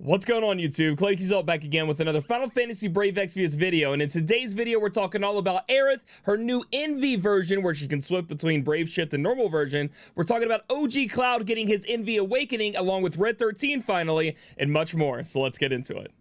What's going on, YouTube? Claic Yuzolt back again with another Final Fantasy Brave Exvius video, and in today's video we're talking all about Aerith, her new NV version where she can switch between Brave Shift and normal version. We're talking about OG Cloud getting his NV Awakening along with Red 13 finally, and much more, so let's get into it.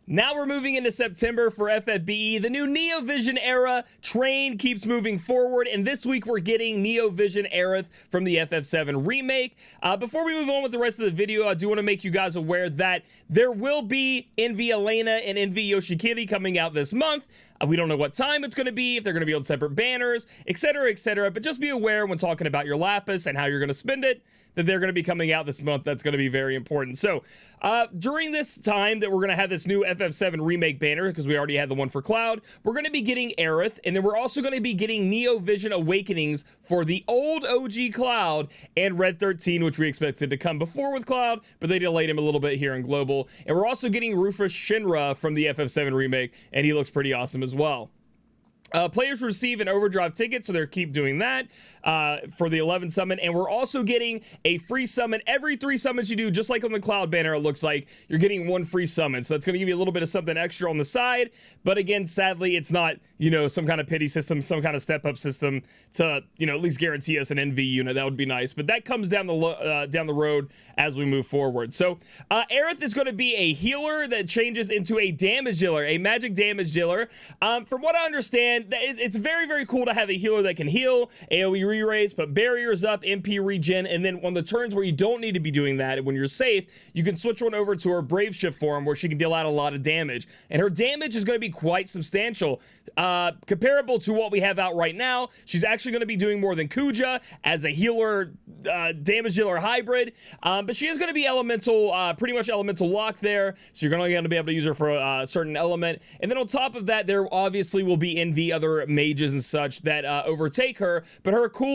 Now we're moving into September for FFBE. The new Neo Vision era train keeps moving forward, and this week we're getting Neo Vision Aerith from the FF7 Remake. Before we move on with the rest of the video, I do want to make you guys aware that there will be NV Elena and NV Yoshikiri coming out this month. We don't know what time it's going to be, if they're going to be on separate banners, etc., but just be aware when talking about your Lapis and how you're going to spend it, that they're going to be coming out this month. That's going to be very important. So during this time that we're going to have this new FF7 Remake banner, because we already had the one for Cloud, we're going to be getting Aerith, and then we're also going to be getting Neo Vision Awakenings for the old OG Cloud and Red 13, which we expected to come before with Cloud, but they delayed him a little bit here in Global. And we're also getting Rufus Shinra from the FF7 Remake, and he looks pretty awesome as well. Players receive an overdrive ticket, so they'll keep doing that for the 11 summon, and we're also getting a free summon every 3 summons you do, just like on the Cloud banner. It looks like you're getting 1 free summon, so that's going to give you a little bit of something extra on the side. But again, sadly, it's not, you know, some kind of pity system, some kind of step up system to, you know, at least guarantee us an NV unit. That would be nice, but that comes down the road as we move forward. So Aerith is going to be a healer that changes into a damage dealer, a magic damage dealer. From what I understand, it's very, very cool to have a healer that can heal, AoE re-raise, put barriers up, MP regen, and then on the turns where you don't need to be doing that, when you're safe, you can switch one over to her Brave Shift form where she can deal out a lot of damage. And her damage is going to be quite substantial. Comparable to what we have out right now, she's actually going to be doing more than Kuja as a healer, damage dealer hybrid. But she is going to be elemental, pretty much elemental lock there, so you're going to be able to use her for a certain element. And then on top of that, there obviously will be NV other mages and such that overtake her, but her cool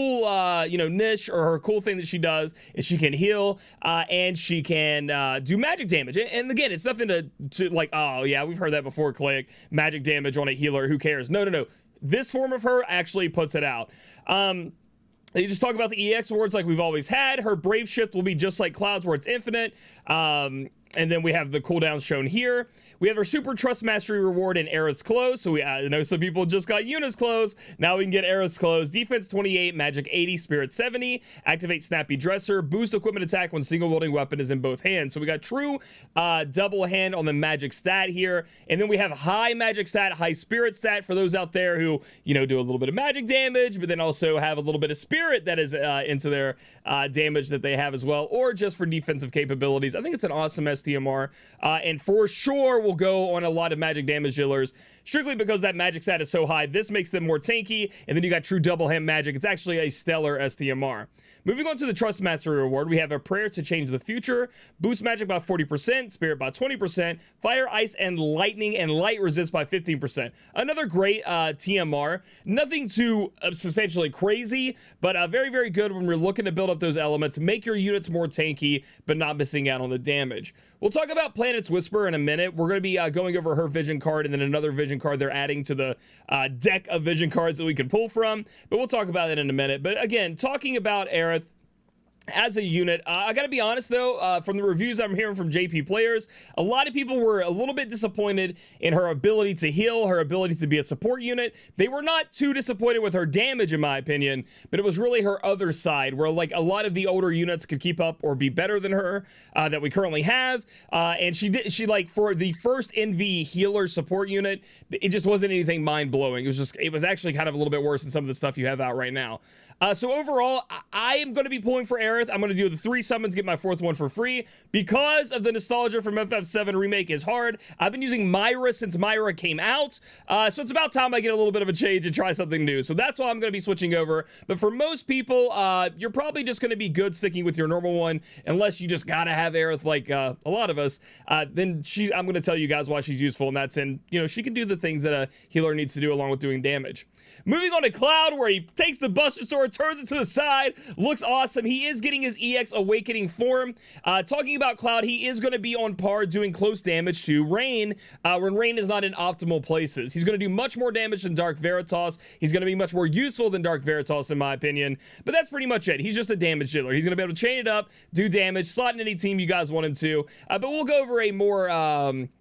you know, niche, or her cool thing that she does is she can heal and she can do magic damage. And again, it's nothing to like, oh yeah, we've heard that before, Claic, magic damage on a healer, who cares? No, this form of her actually puts it out. You just talk about the EX awards like we've always had. Her Brave Shift will be just like Cloud's, where it's infinite. And then we have the cooldowns shown here. We have our Super Trust Mastery reward in Aerith's Clothes. So I know some people just got Yuna's Clothes. Now we can get Aerith's Clothes. Defense 28, Magic 80, Spirit 70. Activate Snappy Dresser. Boost equipment attack when single wielding weapon is in both hands. So we got true double hand on the magic stat here. And then we have high magic stat, high spirit stat for those out there who, you know, do a little bit of magic damage, but then also have a little bit of spirit that is into their damage that they have as well, or just for defensive capabilities. I think it's an awesome STMR, and for sure will go on a lot of magic damage dealers, strictly because that magic stat is so high. This makes them more tanky, and then you got true double hand magic. It's actually a stellar STMR. Moving on to the Trust Mastery reward, we have a Prayer to Change the Future, boost magic by 40%, spirit by 20%, fire, ice, and lightning and light resist by 15%. Another great TMR. Nothing too substantially crazy, but very, very good when we're looking to build up those elements, make your units more tanky, but not missing out on the damage. We'll talk about Planet's Whisper in a minute. We're going to be going over her vision card and then another vision card they're adding to the deck of vision cards that we can pull from, but we'll talk about it in a minute. But again, talking about Aerith as a unit, I gotta be honest though, from the reviews I'm hearing from JP players, a lot of people were a little bit disappointed in her ability to heal, her ability to be a support unit. They were not too disappointed with her damage, in my opinion, but it was really her other side, where like a lot of the older units could keep up or be better than her that we currently have. And she like, for the first NV healer support unit, it just wasn't anything mind-blowing. It was actually kind of a little bit worse than some of the stuff you have out right now. So overall, I am going to be pulling for Aerith. I'm going to do the 3 summons, get my 4th one for free. Because of the nostalgia from FF7 Remake is hard, I've been using Myra since Myra came out. So it's about time I get a little bit of a change and try something new. So that's why I'm going to be switching over. But for most people, you're probably just going to be good sticking with your normal one, unless you just got to have Aerith like a lot of us. Then I'm going to tell you guys why she's useful, and that's in, you know, she can do the things that a healer needs to do along with doing damage. Moving on to Cloud, where he takes the Buster Sword, turns it to the side, looks awesome. He is getting his EX Awakening form. Talking about Cloud, he is going to be on par doing close damage to Rain when Rain is not in optimal places. He's going to do much more damage than Dark Veritas. He's going to be much more useful than Dark Veritas in my opinion, but that's pretty much it. He's just a damage dealer. He's going to be able to chain it up, do damage, slot in any team you guys want him to, but we'll go over a more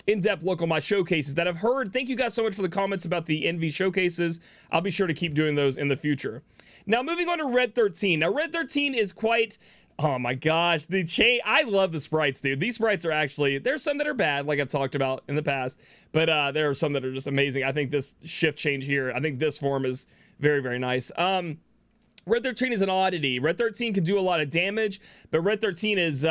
in-depth look on my showcases that I've heard. Thank you guys so much for the comments about the Envy showcases. I'll be sure to keep doing those in the future. Now moving on to Red 13. Now Red 13 is quite, oh my gosh, the chain. I love the sprites, dude. These sprites are actually, there's some that are bad, like I've talked about in the past, but there are some that are just amazing. I think this shift change here, I think this form is very, very nice. Red 13 is an oddity. Red 13 can do a lot of damage, but Red 13 is,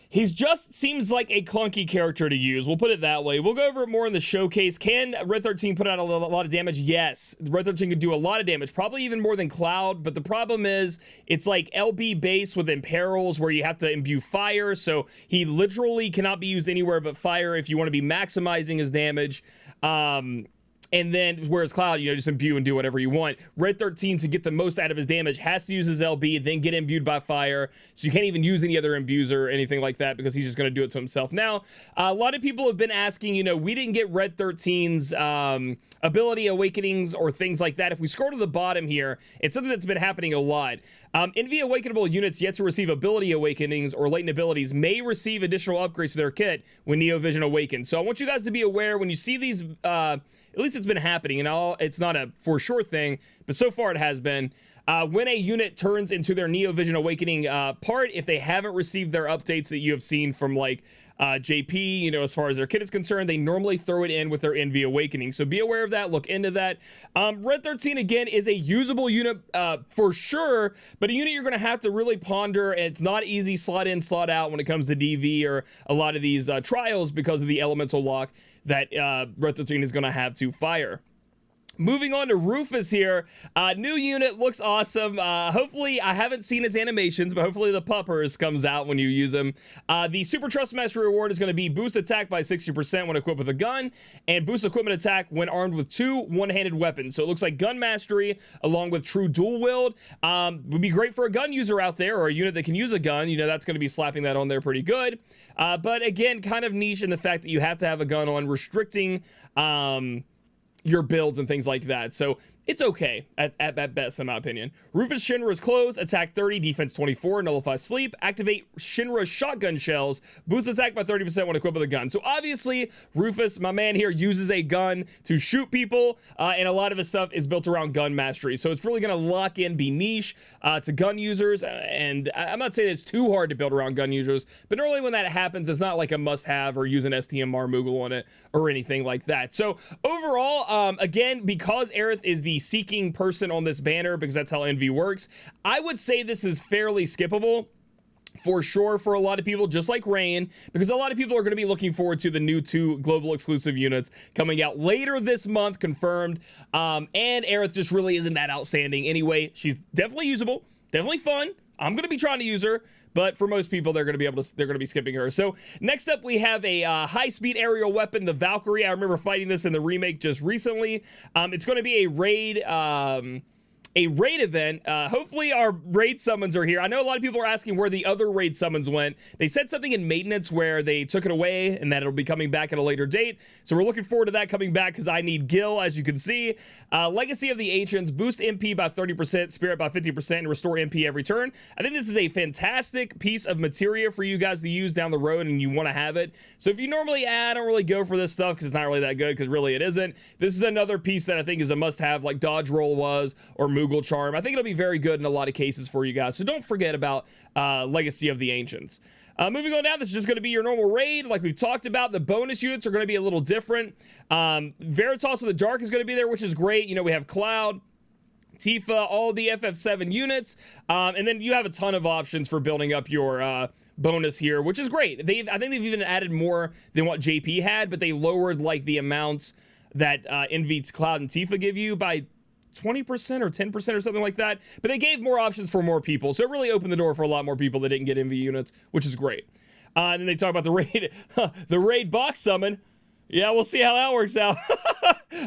he's just seems like a clunky character to use. We'll put it that way. We'll go over it more in the showcase. Can Red 13 put out a lot of damage? Yes. Red 13 can do a lot of damage, probably even more than Cloud, but the problem is it's like LB base with Imperils where you have to imbue fire, so he literally cannot be used anywhere but fire if you want to be maximizing his damage. And then, whereas Cloud, you know, just imbue and do whatever you want. Red 13, to get the most out of his damage, has to use his LB, then get imbued by fire. So you can't even use any other imbues or anything like that because he's just going to do it to himself. Now, a lot of people have been asking, you know, we didn't get Red 13's ability awakenings or things like that. If we scroll to the bottom here, it's something that's been happening a lot. Envy awakenable units yet to receive ability awakenings or latent abilities may receive additional upgrades to their kit when Neo Vision awakens. So I want you guys to be aware when you see these, at least it's been happening, and it's not a for sure thing, but so far it has been. When a unit turns into their Neo Vision Awakening part, if they haven't received their updates that you have seen from like JP, you know, as far as their kit is concerned, they normally throw it in with their Envy Awakening. So be aware of that, look into that. Red 13, again, is a usable unit for sure, but a unit you're going to have to really ponder, and it's not easy slot in, slot out when it comes to DV or a lot of these trials because of the elemental lock that Red 13 is going to have to fire. Moving on to Rufus here. New unit, looks awesome. Hopefully, I haven't seen his animations, but hopefully the puppers comes out when you use him. The Super Trust Master reward is going to be boost attack by 60% when equipped with a gun, and boost equipment attack when armed with 2 one-handed weapons. So it looks like gun mastery along with true dual wield would be great for a gun user out there or a unit that can use a gun. You know, that's going to be slapping that on there pretty good. But again, kind of niche in the fact that you have to have a gun on, restricting your builds and things like that. So it's okay at best, in my opinion. Rufus Shinra's clothes, attack 30, defense 24, nullify sleep, activate Shinra's shotgun shells, boost attack by 30% when equipped with a gun. So obviously, Rufus, my man here, uses a gun to shoot people, and a lot of his stuff is built around gun mastery. So it's really going to lock in, be niche to gun users, and I'm not saying it's too hard to build around gun users, but normally when that happens, it's not like a must-have or use an STM Marmoogle on it or anything like that. So overall, again, because Aerith is the seeking person on this banner, because that's how Envy works, I would say this is fairly skippable for sure for a lot of people, just like Rain, because a lot of people are going to be looking forward to the new 2 global exclusive units coming out later this month, confirmed. And Aerith just really isn't that outstanding anyway. She's definitely usable, definitely fun. I'm going to be trying to use her, but for most people, they're going to be skipping her. So next up, we have a high-speed aerial weapon, the Valkyrie. I remember fighting this in the remake just recently. It's going to be a raid event. Hopefully our raid summons are here. I know a lot of people are asking where the other raid summons went. They said something in maintenance where they took it away and that it'll be coming back at a later date. So we're looking forward to that coming back because I need Gil, as you can see. Legacy of the Ancients, boost MP by 30%, Spirit by 50%, and restore MP every turn. I think this is a fantastic piece of materia for you guys to use down the road, and you want to have it. So if you normally, I don't really go for this stuff because it's not really that good, because really it isn't. This is another piece that I think is a must-have, like Dodge Roll was, or Moogle Charm. I think it'll be very good in a lot of cases for you guys. So don't forget about Legacy of the Ancients. Moving on down, this is just going to be your normal raid. Like we've talked about, the bonus units are going to be a little different. Veritas of the Dark is going to be there, which is great. You know, we have Cloud, Tifa, all the FF7 units. And then you have a ton of options for building up your bonus here, which is great. I think they've even added more than what JP had, but they lowered like the amounts that Envy's Cloud and Tifa give you by 20% or 10% or something like that, but they gave more options for more people, so it really opened the door for a lot more people that didn't get Envy units, which is great. And then they talk about the raid the raid box summon. Yeah, we'll see how that works out.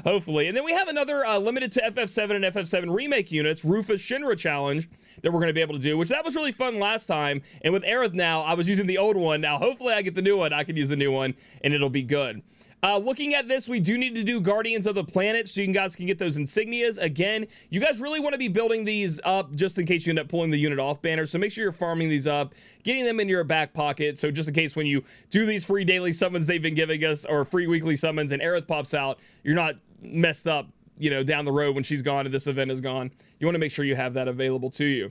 Hopefully. And then we have another limited to FF7 and FF7 Remake units, Rufus Shinra Challenge, that we're going to be able to do, which that was really fun last time. And with Aerith now, I was using the old one. Now, hopefully I get the new one. I can use the new one, and it'll be good. Looking at this, we do need to do Guardians of the Planet so you guys can get those insignias. Again, you guys really want to be building these up just in case you end up pulling the unit off banner. So make sure you're farming these up, getting them in your back pocket. So just in case when you do these free daily summons they've been giving us, or free weekly summons, and Aerith pops out, you're not messed up, you know, down the road when she's gone and this event is gone. You want to make sure you have that available to you.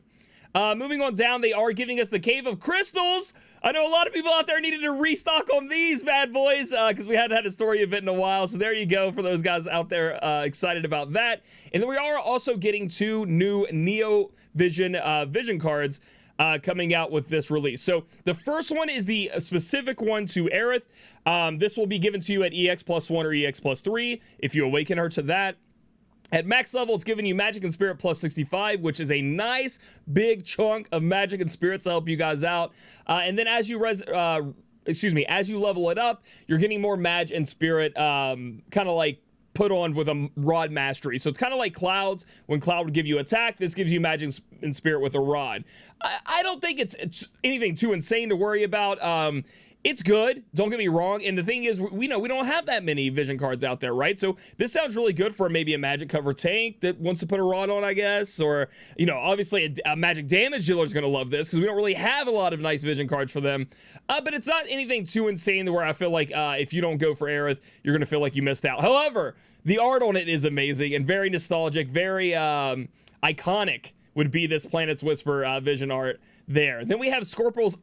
Moving on down, they are giving us the Cave of Crystals. I know a lot of people out there needed to restock on these bad boys because we hadn't had a story event in a while. So there you go for those guys out there excited about that. And then we are also getting 2 new Neo Vision Vision cards coming out with this release. So the first one is the specific one to Aerith. This will be given to you at EX +1 or EX +3 if you awaken her to that. At max level, it's giving you Magic and Spirit +65, which is a nice big chunk of Magic and Spirit to help you guys out. And then as you as you level it up, you're getting more Mag and Spirit, kind of like put on with a Rod Mastery. So it's kind of like Cloud's. When Cloud would give you attack, this gives you Magic and Spirit with a Rod. I don't think it's anything too insane to worry about. It's good, don't get me wrong, and the thing is, we know we don't have that many Vision cards out there, right? So this sounds really good for maybe a Magic cover tank that wants to put a Rod on, I guess, or, you know, obviously a Magic damage dealer is going to love this because we don't really have a lot of nice Vision cards for them, but it's not anything too insane to where I feel like if you don't go for Aerith, you're going to feel like you missed out. However, the art on it is amazing and very nostalgic, very iconic would be this Planet's Whisper Vision art there. Then we have Scorpion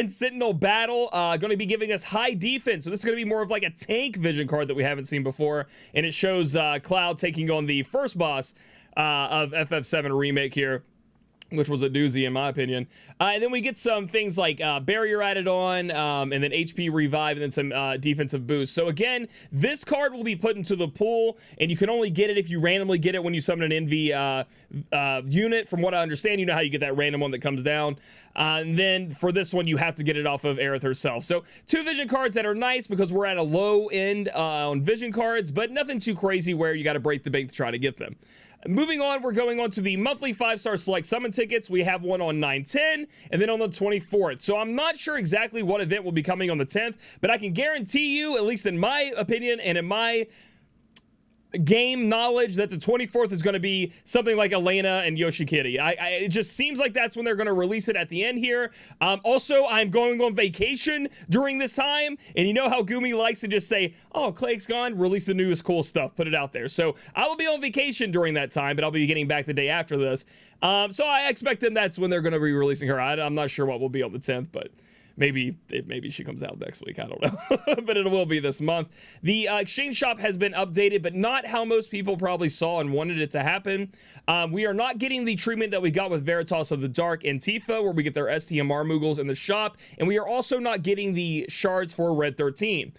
Sentinel Battle, going to be giving us high defense. So this is going to be more of like a tank Vision card that we haven't seen before. And it shows Cloud taking on the first boss of FF7 Remake here, which was a doozy in my opinion. And then we get some things like Barrier added on, and then HP Revive, and then some defensive boost. So again, this card will be put into the pool, and you can only get it if you randomly get it when you summon an NV unit. From what I understand, you know how you get that random one that comes down. And then for this one, you have to get it off of Aerith herself. So 2 Vision cards that are nice because we're at a low end on Vision cards, but nothing too crazy where you got to break the bank to try to get them. Moving on, we're going on to the monthly 5-star select summon tickets. We have one on 9/10 and then on the 24th. So I'm not sure exactly what event will be coming on the 10th, but I can guarantee you, at least in my opinion and in my game knowledge, that the 24th is going to be something like Elena and Yoshi Kitty. It just seems like that's when they're going to release it at the end here. Also, I'm going on vacation during this time, and you know how Gumi likes to just say, oh, Claic's gone, release the newest cool stuff, put it out there. So I will be on vacation during that time, but I'll be getting back the day after this. So I expect them that's when they're going to be releasing her. I'm not sure what will be on the 10th, but maybe she comes out next week. I don't know. But it will be this month. The exchange shop has been updated, but not how most people probably saw and wanted it to happen. We are not getting the treatment that we got with Veritas of the Dark and Tifa, where we get their STMR Moogles in the shop. And we are also not getting the shards for Red 13.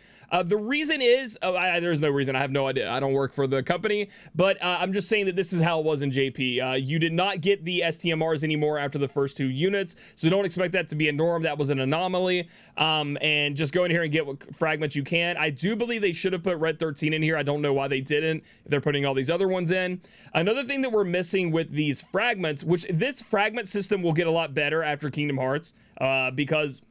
The reason is, there's no reason. I have no idea. I don't work for the company, but I'm just saying that this is how it was in JP. You did not get the STMRs anymore after the first 2 units, so don't expect that to be a norm. That was an anomaly, and just go in here and get what fragments you can. I do believe they should have put Red 13 in here. I don't know why they didn't, if they're putting all these other ones in. Another thing that we're missing with these fragments, which this fragment system will get a lot better after Kingdom Hearts, because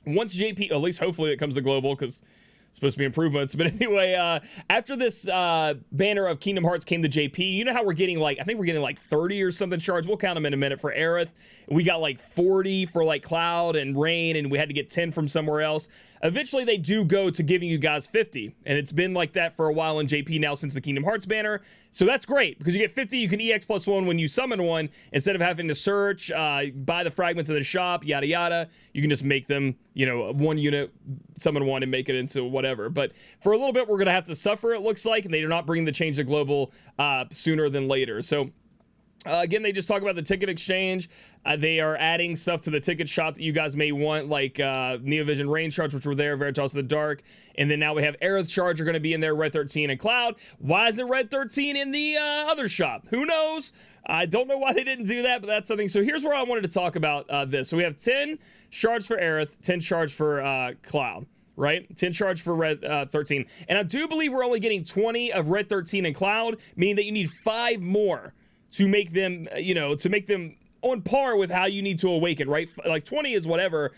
once JP, at least hopefully it comes to global, because supposed to be improvements, but anyway, after this banner of Kingdom Hearts came to JP, you know how we're getting like, I think we're getting like 30 or something shards. We'll count them in a minute for Aerith. We got like 40 for like Cloud and Rain, and we had to get 10 from somewhere else. Eventually they do go to giving you guys 50, and it's been like that for a while in JP now since the Kingdom Hearts banner. So that's great because you get 50, you can EX +1 when you summon one instead of having to search, buy the fragments in the shop, yada yada. You can just make them, you know, 1 unit, summon 1 and make it into whatever. But for a little bit we're gonna have to suffer, it looks like, and they are not bringing the change to global sooner than later. So again, they just talk about the ticket exchange. They are adding stuff to the ticket shop that you guys may want, like Neo Vision Rain Shards, which were there, Veritas of the Dark. And then now we have Aerith Shards are going to be in there, Red 13 and Cloud. Why isn't Red 13 in the other shop? Who knows? I don't know why they didn't do that, but that's something. So here's where I wanted to talk about this. So we have 10 shards for Aerith, 10 shards for Cloud. right? 10 shards for red 13. And I do believe we're only getting 20 of red 13 and cloud, meaning that you need 5 more to make them, you know, to make them on par with how you need to awaken, right? Like 20 is whatever.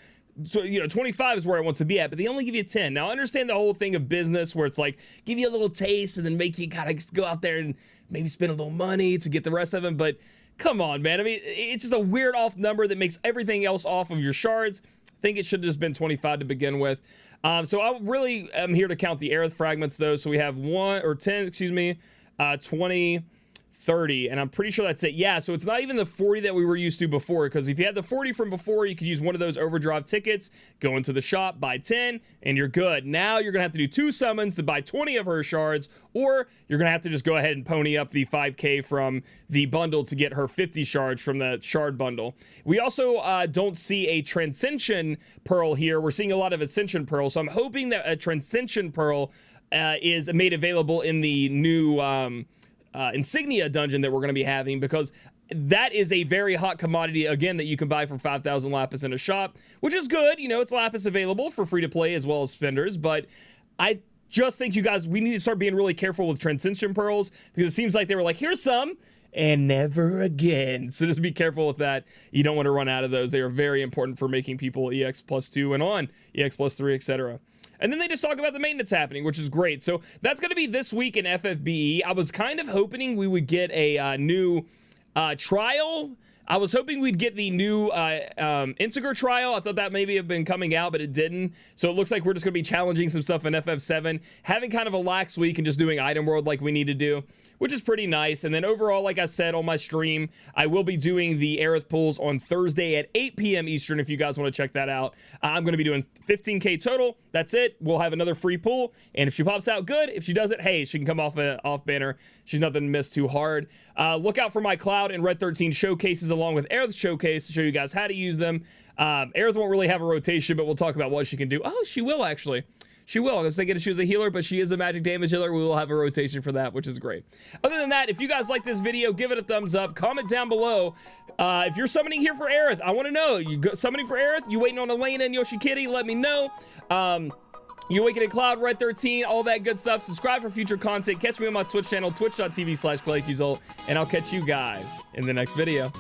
So, you know, 25 is where I want to be at, but they only give you 10. Now, I understand the whole thing of business where it's like, give you a little taste and then make you kind of go out there and maybe spend a little money to get the rest of them. But come on, man. I mean, it's just a weird off number that makes everything else off of your shards. I think it should have just been 25 to begin with. So I really am here to count the Aerith fragments, though. So we have 20, 30, and I'm pretty sure that's it. Yeah, so it's not even the 40 that we were used to before, because if you had the 40 from before, you could use one of those overdrive tickets, go into the shop, buy 10, and you're good. Now you're gonna have to do 2 summons to buy 20 of her shards, or you're gonna have to just go ahead and pony up the 5k from the bundle to get her 50 shards from the shard bundle. We also don't see a Transcension Pearl here. We're seeing a lot of Ascension Pearls, so I'm hoping that a Transcension Pearl is made available in the new Insignia dungeon that we're going to be having, because that is a very hot commodity, again, that you can buy for 5,000 lapis in a shop, which is good. You know, it's lapis available for free to play as well as spenders, but I just think you guys, we need to start being really careful with Transcension Pearls, because it seems like they were like, here's some and never again. So just be careful with that. You don't want to run out of those. They are very important for making people EX plus 2 and on, EX plus 3, etc. And then they just talk about the maintenance happening, which is great. So that's going to be this week in FFBE. I was kind of hoping we would get a new trial. I was hoping we'd get the new Integer trial. I thought that maybe have been coming out, but it didn't. So it looks like we're just going to be challenging some stuff in FF7, having kind of a lax week and just doing item world like we need to do, which is pretty nice. And then overall, like I said on my stream, I will be doing the Aerith pulls on Thursday at 8 p.m. Eastern if you guys want to check that out. I'm going to be doing 15k total. That's it. We'll have another free pull. And if she pops out, good. If she doesn't, hey, she can come off banner. She's nothing to miss too hard. Look out for my Cloud and Red 13 showcases along with Aerith showcase to show you guys how to use them. Aerith won't really have a rotation, but we'll talk about what she can do. Oh, she will actually. She will. I was thinking she was a healer, but she is a magic damage healer. We will have a rotation for that, which is great. Other than that, if you guys like this video, give it a thumbs up. Comment down below. If you're summoning here for Aerith, I want to know. You summoning for Aerith? You waiting on Elena and Yoshi Kitty? Let me know. You Awakening Cloud, Red 13, all that good stuff. Subscribe for future content. Catch me on my Twitch channel, twitch.tv/Claic Yuzolt, and I'll catch you guys in the next video.